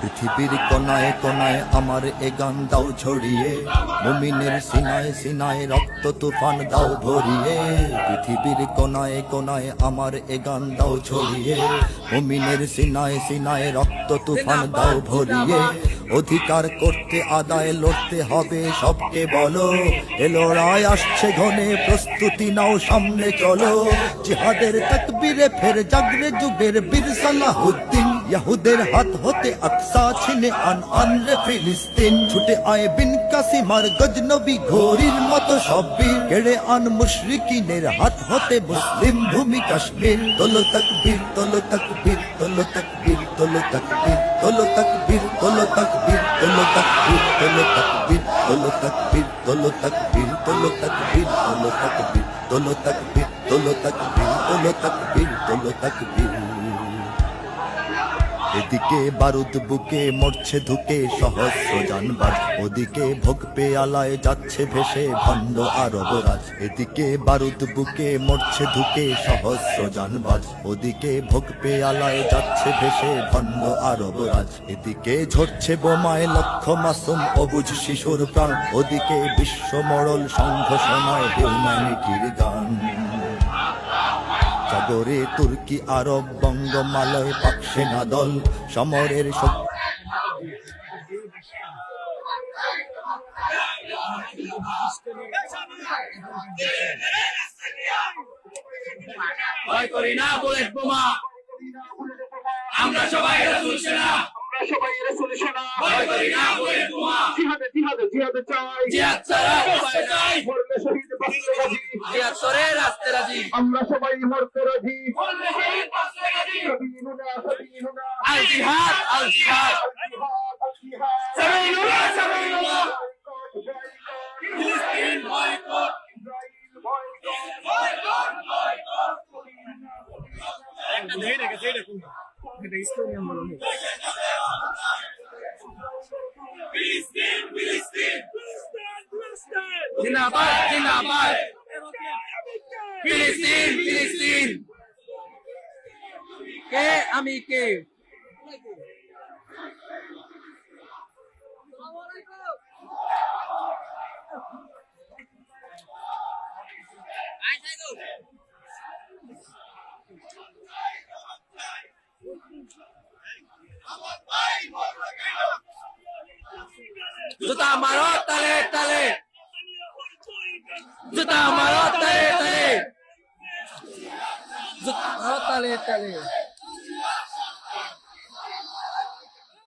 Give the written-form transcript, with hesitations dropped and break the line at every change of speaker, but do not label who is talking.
পৃথিবীর কোনায় কোনায় আমার এ গান দাও ছড়িয়ে, মুমিনের সিনায় সিনায় রক্ত তুফান দাও ভরিয়ে। পৃথিবীর কোনায় কোনায় আমার এ গান দাও ছড়িয়ে, মুমিনের সিনায় সিনায় রক্ত তুফান দাও ভরিয়ে। অধিকার করতে আদায় লড়তে হবে সবকে বলো, এ লড়াই আসছে ঘনে প্রস্তুতি নাও সামনে চলো। জিহাদের তাকবীরে ফের জাগরে যুগের বীর সালাহুদ্দিন, ইহুদের হাত হতে আকসা ছিনে আন রে ফিলিস্তিন। ছুটে আয় বিন কাসিমার গজনবী ঘোরির মতো সব বীর, কেড়ে আন মুশরিকিনের হাত হতে মুসলিম ভূমি কাশ্মীর। তোলো তাকবীর তোলো তাকবীর তোলো তাকবীর তোলো তাকবীর তোলো তাকবীর তোলো তাকবীর তোলো তাকবীর তোলো তাকবীর তোলো তাকবীর তোলো তাকবীর তোলো তাকবীর তোলো তাকবীর তোলো তাকবীর তোলো তাকবীর তোলো তাকবীর তোলো তাকবীর। এদিকে বারুদ বুকে মরছে ধুকে সহস্র জানবাজ, ওদিকে ভোগ পেয়ালায় যাচ্ছে ভেসে ভণ্ড আরবরাজ। এদিকে বারুদ বুকে মরছে ধুকে সহস্র জানবাজ, ওদিকে ভোগ পেয়ালায় যাচ্ছে ভেসে ভণ্ড আরবরাজ। এদিকে ঝরছে বোমায় লক্ষ মাসুম অবুঝ শিশুর প্রাণ, ওদিকে বিশ্ব মরল সংঘর্ষণায় হিউম্যানিটির গান। সাগরে তুর্কি আরব বঙ্গমালয় পাক সেনা দল সমরের
ভয় করি না বুলেট বোমা, আমরা সবাই রাসূল সেনা, ভয় করি না বুলেট বোমা। জিহাদে চাই, জিহাদ ছাড়া উপায় নাই, মরলে শহীদ বাঁচলে গাজী, জিহাদ করে রাস্তে রাজি, আমরা সবাই মরতে রাজি, মরলে শহীদ বাঁচলে গাজী। আল জিহাদ আল জিহাদ সাবিলুল্লাহ সাবিলুল্লাহ, ফিলিস্তিন বয়কট, ইসরাইল বয়কট বয়কট। ফিলিস্তিন ফিলিস্তিন জিন্দাবাদ জিন্দাবাদ, ফিলিস্তিন ফিলিস্তিন। কে আমি কে, জুতা মারো তালে তালে, জুতা মারো তালে তালে, জুতা মারো তালে তালে।